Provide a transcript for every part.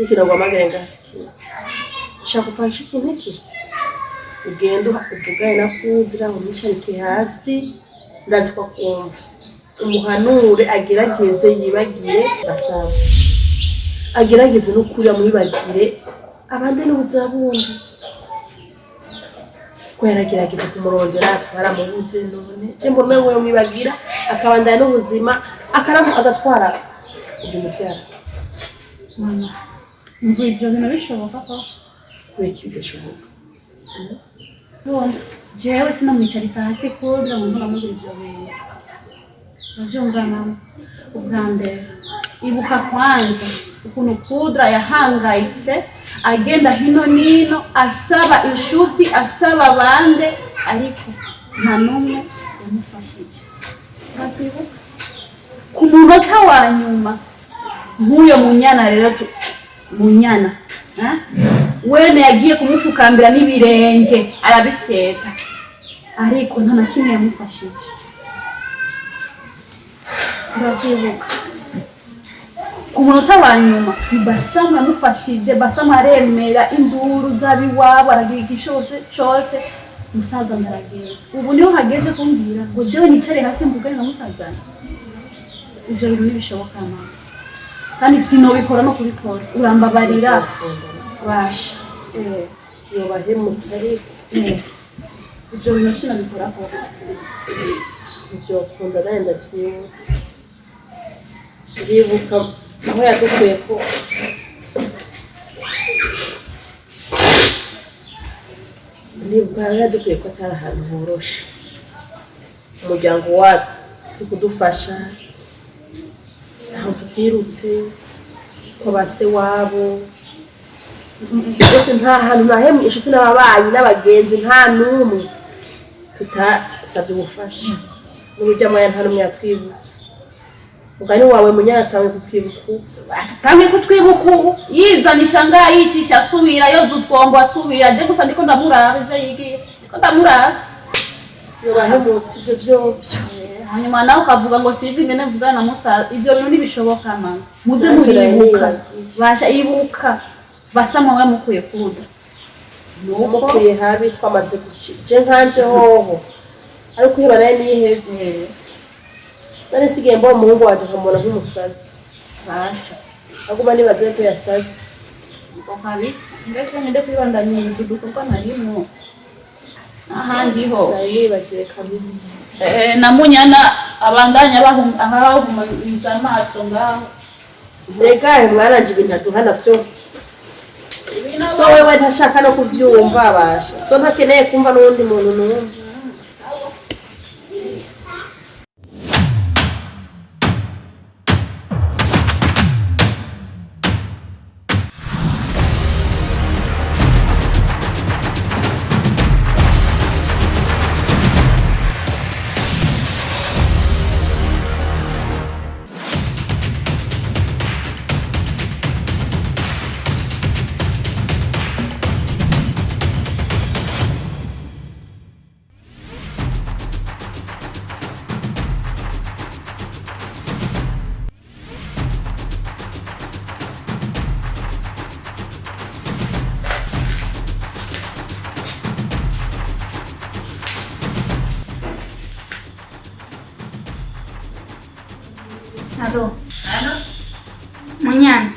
Kila kwa magenge asikia. Shakufanyisha kineki. Ugendo uvugaye na kudra umisharike hasi ndazi kwa kumva. Umuhanure agerageze yibagire basaba. Agerageze no kurira muri bagire abandi n'ubuzabundi. Ko yaragerageza kumurondera twaramubuze none. Jembo mewe mwibagira akabandana n'ubuzima akaramu agatwara ibintu byara. Mama. Mvu ibyo bintu bishoboka ko weki bishoboka. Jewe sinamwicarika hasi kudra ngo nturamubwira ibyo bintu. Ndabyumva mama. Ubwa mbere ibuka kwanza ukuntu kudra yahangayitse agenda hino nino asaba inshuti asaba bande ariko nta numwe yamufashije. Bakibuka ku munota wa nyuma nk'uyo munyana rero munyana wene yagiye kumufukambira n'ibirenge arabifyeta ariko nta na kimwe yamufashije. Ndabyibuka ku munota wa nyuma Basamu yamufashije. Basamu aremera induru z'abiwabo aragira igishotse cyose musaza ndaragenda. Ubu niho hageze kumbwira ngo jewe nicare hasi mvugane na musazana. Ivyo bintu ntibishoboka mama kandi sinobikora no kubikora urambabarira basha yo bahemutse ariko ivyo bintu sinabikora ko ivyo kunda nenda byibutse ndibuka aho yadukuye ko ndibuka aho yadukuye ko atari ahantu horoshe umuryango wacu si kudufasha ntaho tutirutse ko base wabo ndetse nta hantu nahemwe inshuti n'ababanyi n'abagenzi nta numwe tutasabye ubufasha n'uburyo amaya nta numwe yatwibutse ugani wawe munyatawe kutwibuka yizanisha ngaha yicisha asubira yoza utwombo asubira je gusa ndiko ndamuraba ivyo yigiye ndiko ndamuraba yobahemutse ivyo vyovyo hanyuma nawe ukavuga ngo sivi ngene mvugana na musaza ivyo bintu ntibishoboka mama muze muribuka basha ibuka Basamu we mukuye kuda mukuye habi twamaze gucije nkanje hoho ariko uheba naye nihevye nane sigiye mbo umuhungu waje nkamubona nk'umusazi basha aguma nibaze ko yasaze ukabisa ndetse ngende kwibandanya udukorwa narimo ahandi ho nibagiwe kabisa na munyana abandanya bahumuriza amaso ngaho mbega mwaranje ibintu aduhana byo so wewe ntashaka no kuvyumva basha so ntakeneye kumva n'undi muntu n'umwe Alo. Alo. Munyana.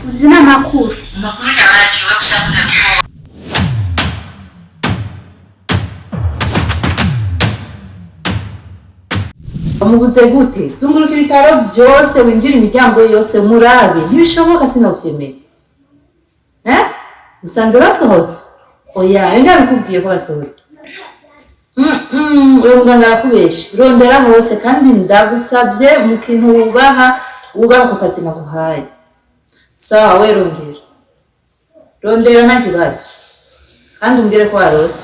Uzina makuru. Makuru yabaki we gusakuda byo. Mubuze gute? Zunguruka ibitaro byose winjira imiryango yose murabe. Ntibishoboka sinovyemeye. Usanze basohotse? Oya, enda bikubwiye ko basohotse. Uyu muganga arakubesha rondera hose kandi ndagusabye mu kintu wubaha ku kazi naguhaye. Sawa we rondera nta kibazo kandi umbwire ko warose.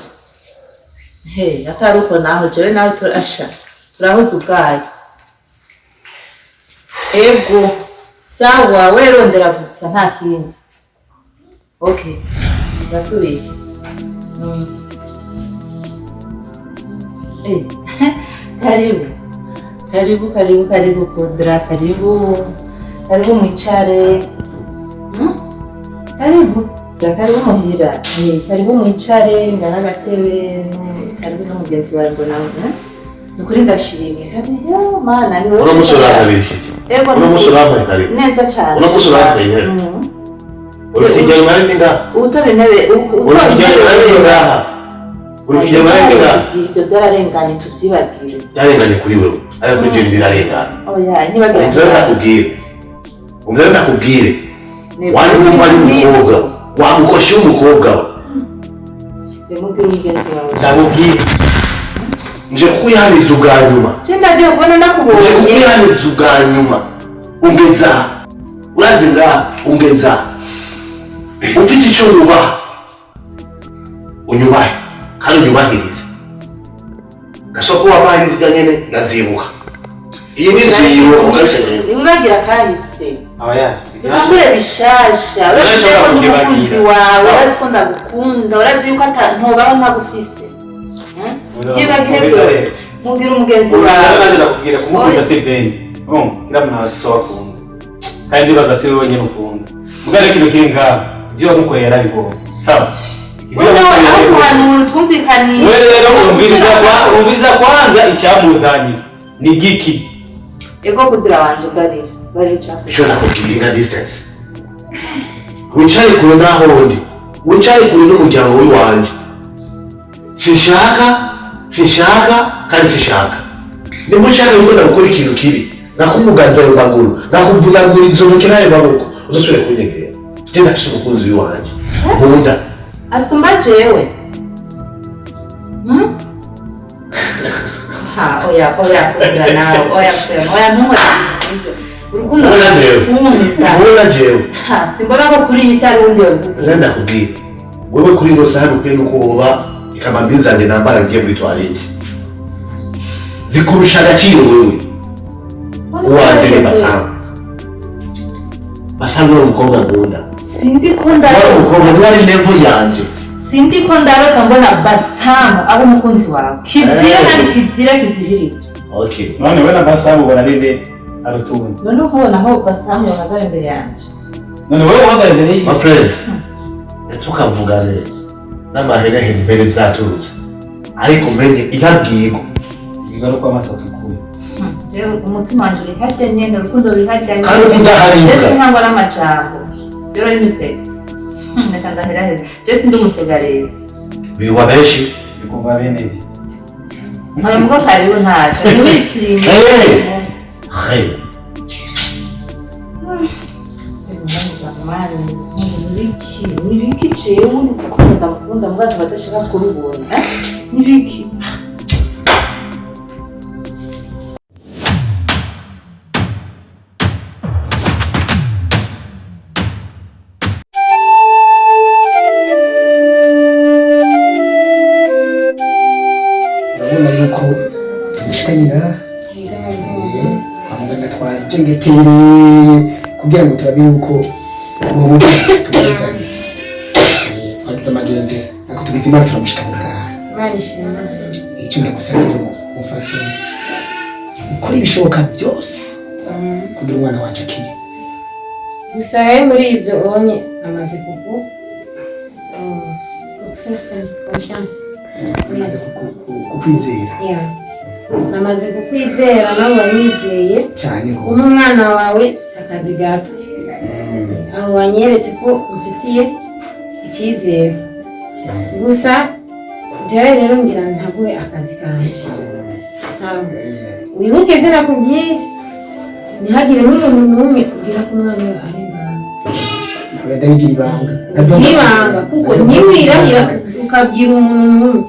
Hey, atari uko naho jewe nawe turasha turahuza ubwayo. Ego sawa werondera gusa nta kindi. Okay basubiye. Karibu Kodra, karibu mwicare. Karibu muhira. Karibu mwicare ngana gatebe. Karibu no mugenzi wawe ngo nawe. Nukuri ndashimye. Karibu mana ni wowe. Unamusura kabishije. Unamusura karibu. Neza cyane. Unamusura karibu. Urikijya mari ninga. Utore ntebe. Urikijya mari ninga. Urikijya mari ninga. Ibyo byararenganye tubyibagire. Byarenganye kuri wewe. Ariko kuri je birarengana. Oya ntibagira. Umvira ndakubwire. Wari umva y'umukobwa. Wamukoshe umukobwa we. Bemubwira umugenzi wawe. Ndamubwire. Nje kukuyaniriza ubwa nyuma. Cyenda byo ubona nakubonye. Nje kukuyaniriza ubwa nyuma. Ungeza. Urazi nga ungeza. Ufite icyo unyubaha. Unyubahe. Kandi unyubahirize. Gasoko wabahiriza nyene ngazibuka. Iyi ni nziyo ukabishanye. Nibagira kahise. Abaya. Nikure bishasha. Urazi ko n'umukunzi wawe, urazi ko ndagukunda, urazi yuko ntobaho ntagufise. Cyibagire byose. Mubwira umugenzi wawe. Kandi ndakubwira kumukunda si deni. Kira mwana so akunda. Kandi baza si wewe nyine ukunda. Mugare kino kinga byo wamukorera bigo. Sawa. Abantu twumvikanisha. Wewe umviza kwanza icyamuzanye ni giki. Ego kudira wanje bari cyako. Sho nakubwira distance. Wicaye kure naho ndi. Wicaye kure n'umuryango w'iwanje. Sinshaka kandi sinshaka. Nimba ushaka yuko ndakora ikintu kibi. Nakumuganza ayo maguru. Nakuvunagura inzoke nayo maboko. Uzasubire kunyegera. Tena afite umukunzi w'iwanje. Nkunda. Asumba jewe. Oya kudira nawe. Oya ntumwe. Urukundo Mbona jewe. Simbona ko kuri iyi sari undi yo. Ndakubwira. Wewe kuri ino sahani ukwiye nuko woba ikamambiza nde nambara ngiye muri toilette. Zikurusha agaciro wewe. Uwanje ni Basanga ni umukobwa nkunda. Sindi ko ndarota. Umukobwa ni wari level yanje. Sindi ko ndarota mbona Basamu abo umukunzi wawe. Kizira kandi kiziririzwe. Okay. None wewe na Basamu bararinde arutubu. None ubona aho Basamu yohagara imbere yanje. None wewe uhagara imbere yiwe. My friend. Tukavuga neza. N'amahera imbere zaturutse. Ariko menye irabwigo. Igaruka amaso kikuye. Jewe umutima wanje uri hajya nyene urukundo ruri hajya nyene. Kandi kudaharibwa. Ese nkangwa n'amajambo. Rero ni mistake. Neka ndahera. Je sindi umusega rero. Biwa benshi. Bikuva bene ivi. Mwe mugo karibu ntaco. Ni witiringa. Hey. Nibiki jewe ukunda muganje badashaka kubibona. Nibiki. Urabona yuko tubishikanira amuganga twajengetereye kugira ngo turabe yuko uwo muganga tubizanye twagize amagende ariko tubize imana turamushikanira icyo ndagusabira umufasha ukora ibishoboka byose kugira umwana wanje akire gusa muri ibyo onye amaze faire confiance amaze kukwizera namaze kukwizera nawe wanyizeye cyane rwose umwana wawe sakazi gato aho wanyeretse ko mfitiye icyizere gusa jewe rero ngira ntagure akazi kanje sawa wibuke ivyo nakubwiye ntihagire n'umuntu n'umwe ubwira ko umwana we ari ngaho ndabigira ibanga kuko ntiwirahira ukabwira umuntu n'umwe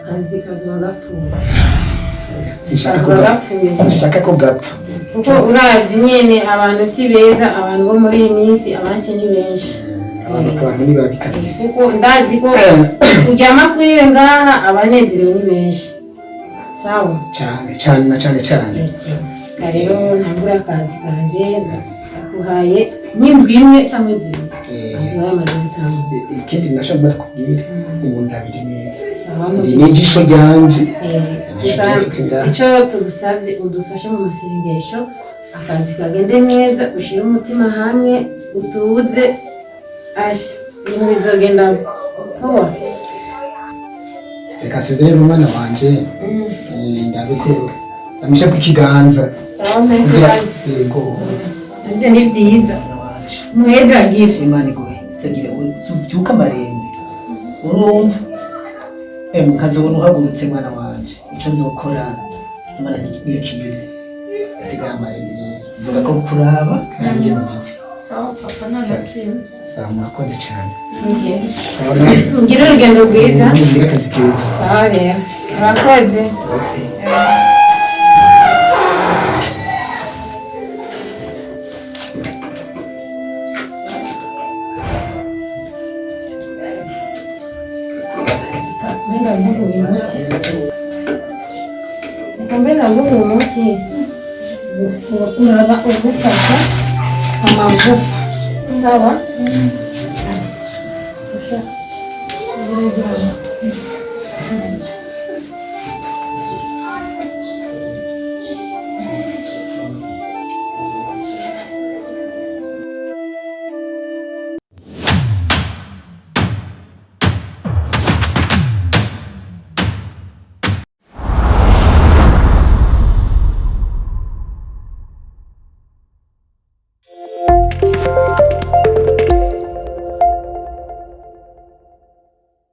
akazi kazoba gapfuye sinshaka ko gapfa kuko urazi nyene abantu si beza abantu bo muri iyi minsi abansi ni benshi abantu niba bikabise kuko ndazi ko uryama kuri we ngaha abanezerewe ni benshi sawa cyane na cyane rero ntambura akazi kanje ndakuhaye nk'indwi imwe cyangwa zibiri aziba yamaze gutanga ikindi nashobora kubwira ubu ndabiri neza sawa iri ni ijisho ryanje icyo tugusabye udufashe mu masengesho akazi kagende neza ushire umutima hamwe utuze asha ibintu bizogenda poa reka nsezere umwana wanje ndabikora amisha ku kiganza yego nabyo ni byiza muhezagire imana igoye nzagire ubyuka amarembe urumva nkazobona uhagurutse mwana wanje icyo nzokora imana niyo kizi usigaye amarembe nzoga ko kuraba nabige mu mitsi sawa murakoze cyane ngire urugendo rwiza ngire akazi keza sawa rero murakoze mbena ngumu umuti uraba ugufasha amagufa sawa